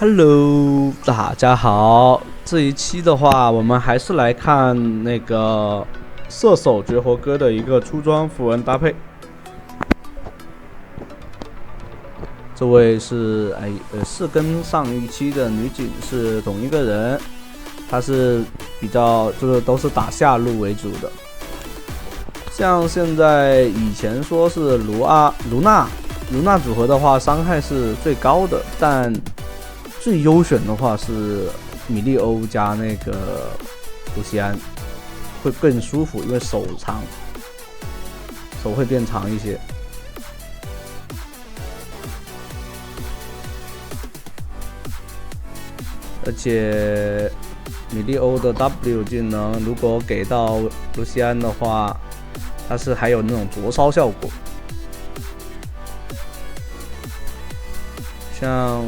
Hello，大家好。这一期的话，我们还是来看那个射手绝活哥的一个出装符文搭配。这位是是跟上一期的女警是同一个人，她是比较就是都是打下路为主的。像现在以前说是卢娜组合的话，伤害是最高的，但最优选的话是米利欧加那个卢锡安，会更舒服，因为手会变长一些。而且米利欧的 W 技能如果给到卢锡安的话，它是还有那种灼烧效果。像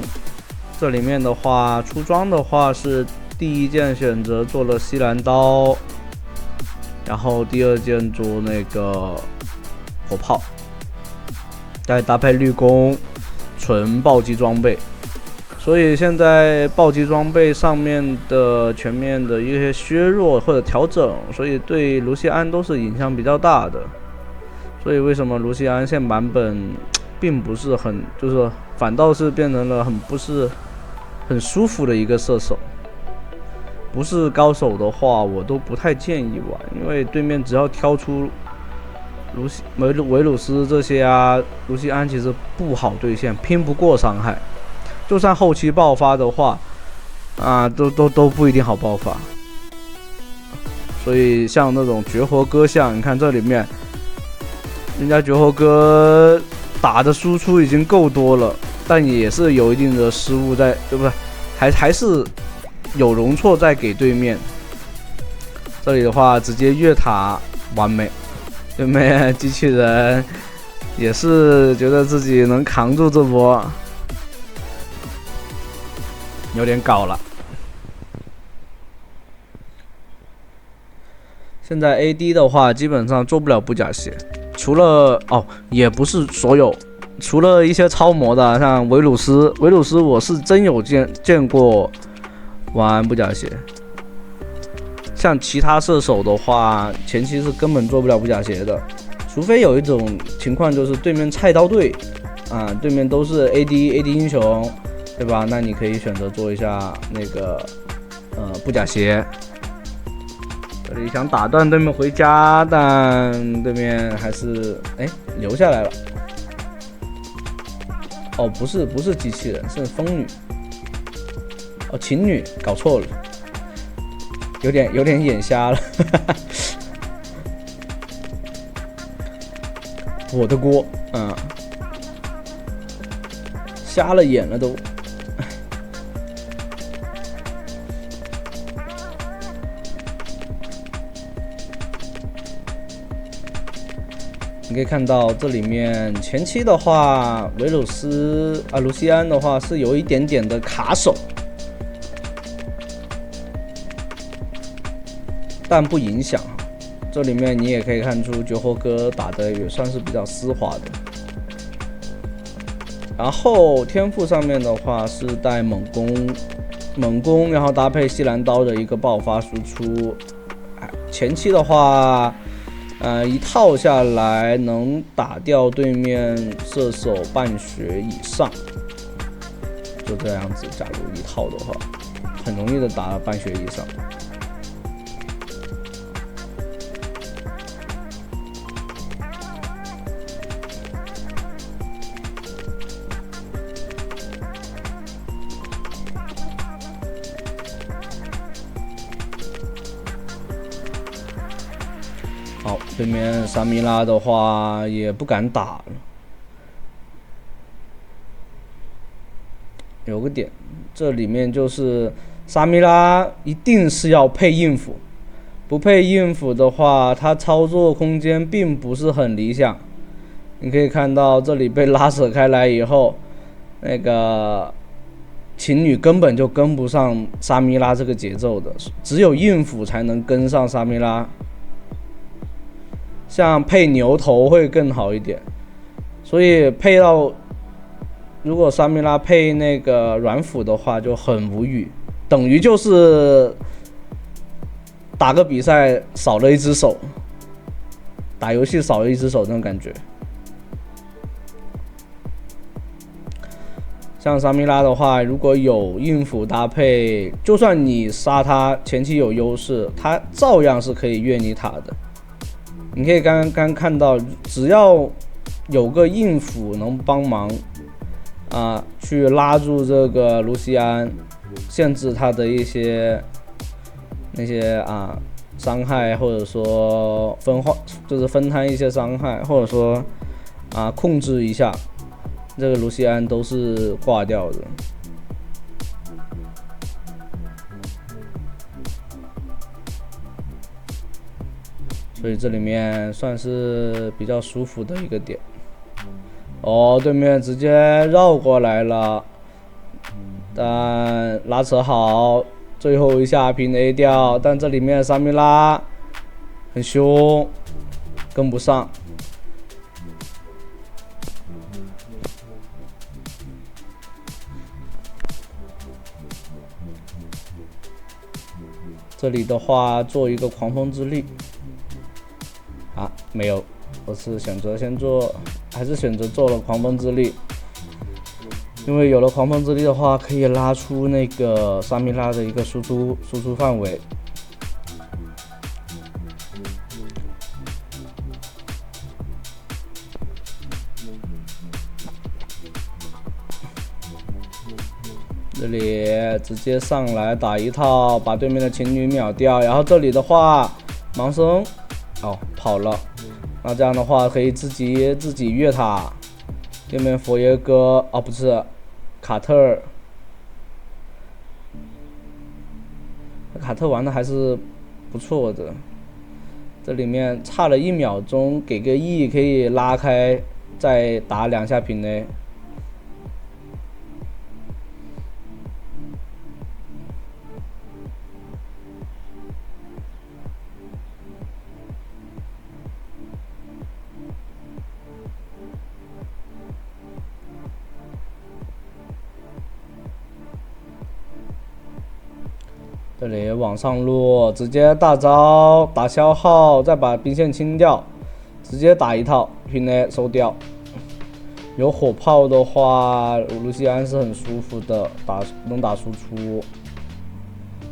这里面的话，出装的话是第一件选择做了西兰刀，然后第二件做那个火炮，再搭配绿弓，纯暴击装备。所以现在暴击装备上面的全面的一些削弱或者调整，所以对卢锡安都是影响比较大的。所以为什么卢锡安现版本并不是很，就是反倒是变成了不是很舒服的一个射手。不是高手的话，我都不太建议玩，因为对面只要挑出维鲁斯这些啊，卢锡安其实不好对线，拼不过伤害。就算后期爆发的话，都不一定好爆发。所以像那种绝活哥像，你看这里面，人家绝活哥打的输出已经够多了，但也是有一定的失误在，对不对？还是有容错在给对面。这里的话直接越塔完美，对面机器人也是觉得自己能扛住这波。有点搞了。现在 AD 的话，基本上做不了布甲鞋，除了也不是所有，除了一些超模的，像维鲁斯，我是真有见过玩布甲鞋。像其他射手的话，前期是根本做不了布甲鞋的，除非有一种情况就是对面菜刀队对面都是 AD 英雄。对吧？那你可以选择做一下那个布甲鞋。这里想打断对面回家，但对面还是留下来了。不是机器人，是风女。琴女，搞错了，有点眼瞎了。我的锅，瞎了眼了都。你可以看到这里面前期的话，维鲁斯卢锡安的话是有一点点的卡手，但不影响。这里面你也可以看出绝活哥打的也算是比较丝滑的。然后天赋上面的话是带猛攻，然后搭配西兰刀的一个爆发输出。前期的话。一套下来能打掉对面射手半血以上，就这样子。假如一套的话，很容易的打到半血以上。好，对面萨米拉的话也不敢打了。有个点，这里面就是萨米拉一定是要配硬辅，不配硬辅的话，它操作空间并不是很理想。你可以看到这里被拉扯开来以后，那个琴女根本就跟不上萨米拉这个节奏的，只有硬辅才能跟上萨米拉。像配牛头会更好一点，所以配到如果桑米拉配那个软辅的话就很无语，等于就是打个比赛少了一只手，打游戏少了一只手那种感觉。像桑米拉的话，如果有硬辅搭配，就算你杀他前期有优势，他照样是可以越你塔的。你可以刚刚看到，只要有个硬辅能帮忙去拉住这个卢锡安，限制他的一些那些伤害，或者说分摊一些伤害，或者说控制一下。这个卢锡安都是挂掉的，所以这里面算是比较舒服的一个点。哦，对面直接绕过来了，但拉扯好，最后一下平 A 掉，但这里面桑米拉很凶，跟不上。这里的话做一个狂风之力没有，我是选择先做，还是选择做了狂风之力，因为有了狂风之力的话，可以拉出那个桑米拉的一个输出范围。这里直接上来打一套，把对面的情侣秒掉。然后这里的话，盲僧跑了，那这样的话可以自己越塔。对面佛爷哥不是卡特玩的还是不错的。这里面差了1秒钟，给个 E 可以拉开，再打2下平 A。这里往上落，直接大招打消耗，再把兵线清掉，直接打一套平 A 收掉。有火炮的话，卢锡安是很舒服的，能打输出。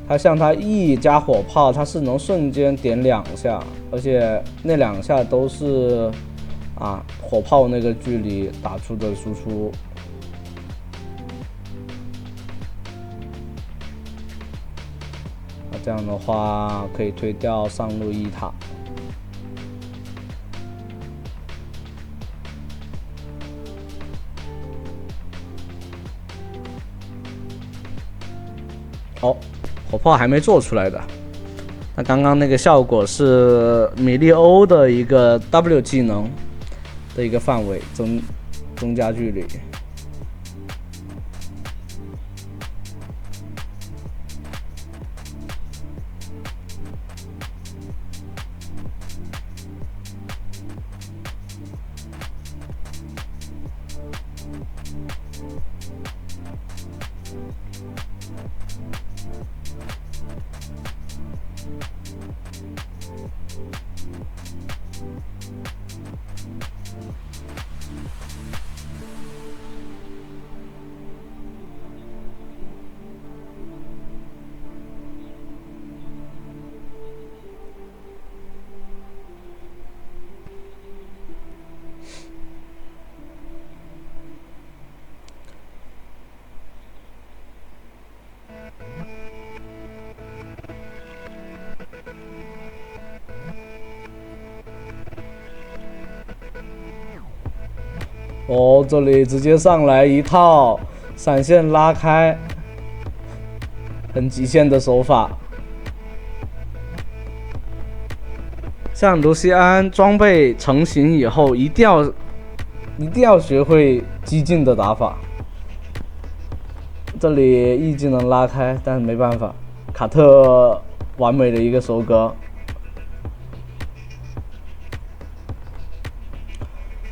他像他 E 加火炮，他是能瞬间点2下，而且那2下都是火炮那个距离打出的输出。这样的话可以推掉上路1塔。火炮还没做出来的。那刚刚那个效果是米利欧的一个 W 技能的一个范围增加距离。这里直接上来一套闪现拉开，很极限的手法。像卢锡安装备成型以后，一定要学会激进的打法。这里E技能拉开，但是没办法，卡特完美的一个收割。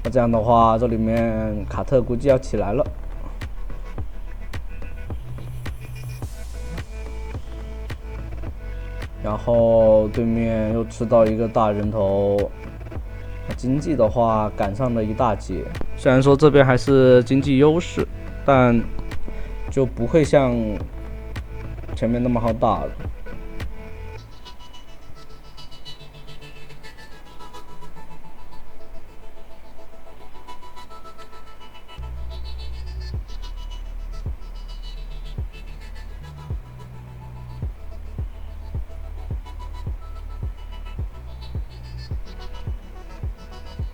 那这样的话，这里面卡特估计要起来了。然后对面又吃到一个大人头，经济的话赶上了一大截。虽然说这边还是经济优势，但就不会像前面那么好打了。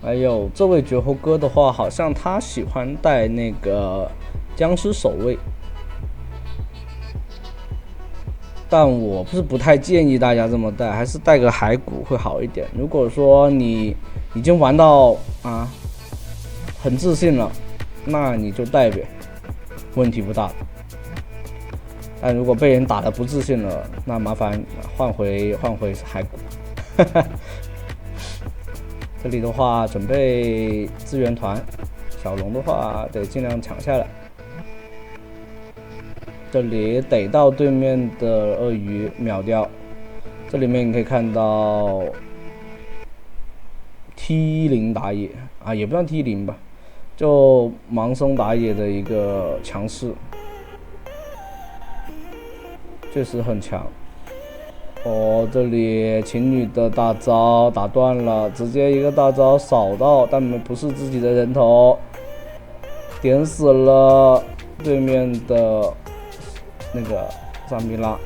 还有这位绝后哥的话，好像他喜欢带那个僵尸守卫，但我不太建议大家这么带，还是带个骸骨会好一点。如果说你已经玩到很自信了，那你就带呗，问题不大。但如果被人打得不自信了，那麻烦换回骸骨。这里的话准备资源团，小龙的话得尽量抢下来。这里逮到对面的鳄鱼秒掉。这里面你可以看到 T0打野也不算 T0吧，就盲僧打野的一个强势，确实很强。这里情侣的大招打断了，直接一个大招扫到，但不是自己的人头，点死了对面的那个萨米拉。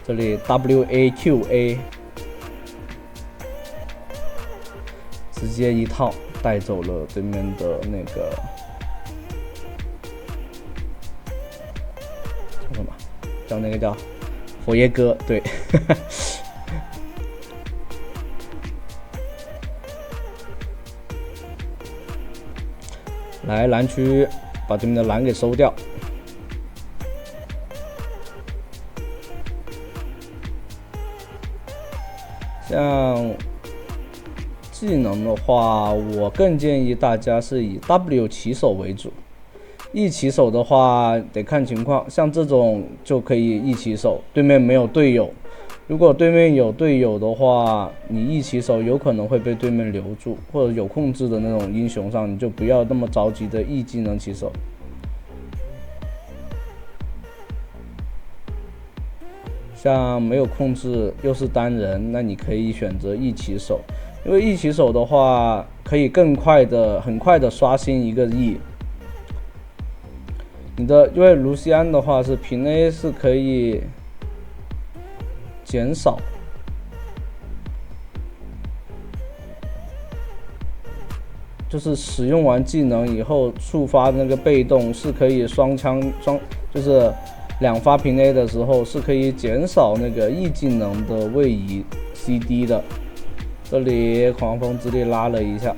这里 WAQA 直接一套带走了对面的那个什么，叫那个叫佛爷哥，对。来蓝区把对面的蓝给收掉。像技能的话，我更建议大家是以 W 起手为主。E 起手的话得看情况，像这种就可以E起手，对面没有队友。如果对面有队友的话，你E起手有可能会被对面留住，或者有控制的那种英雄上，你就不要那么着急的E技能起手。像没有控制又是单人，那你可以选择E起手，因为E起手的话可以很快的刷新一个E。因为卢锡安的话是平 A 是可以减少，就是使用完技能以后触发那个被动是可以就是2发平 A 的时候是可以减少那个 E 技能的位移 CD 的。这里狂风之力拉了一下。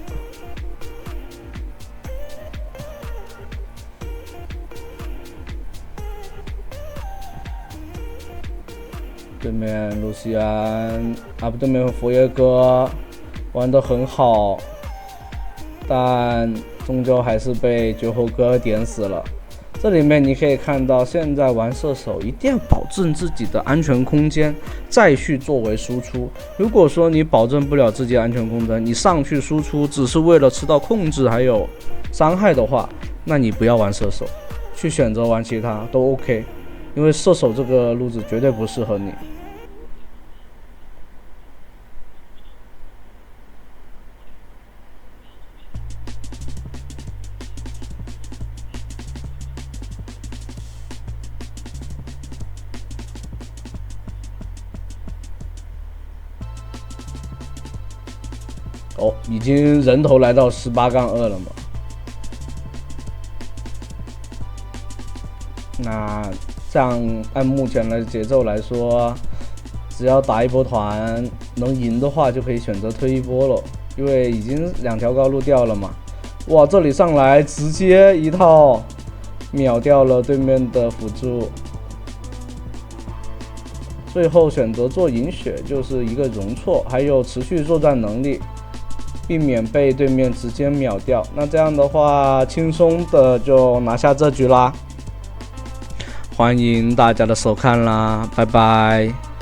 对面露西安对面佛爷哥玩得很好，但终究还是被绝后哥点死了。这里面你可以看到，现在玩射手一定要保证自己的安全空间，再去作为输出。如果说你保证不了自己的安全空间，你上去输出只是为了吃到控制还有伤害的话，那你不要玩射手，去选择玩其他都 OK， 因为射手这个路子绝对不适合你。已经人头来到18-2了嘛？那这样按目前的节奏来说，只要打一波团能赢的话，就可以选择推一波了，因为已经2条高路掉了嘛。哇，这里上来直接一套秒掉了对面的辅助，最后选择做饮血就是一个容错，还有持续作战能力。避免被对面直接秒掉，那这样的话轻松的就拿下这局啦。欢迎大家的收看啦，拜拜。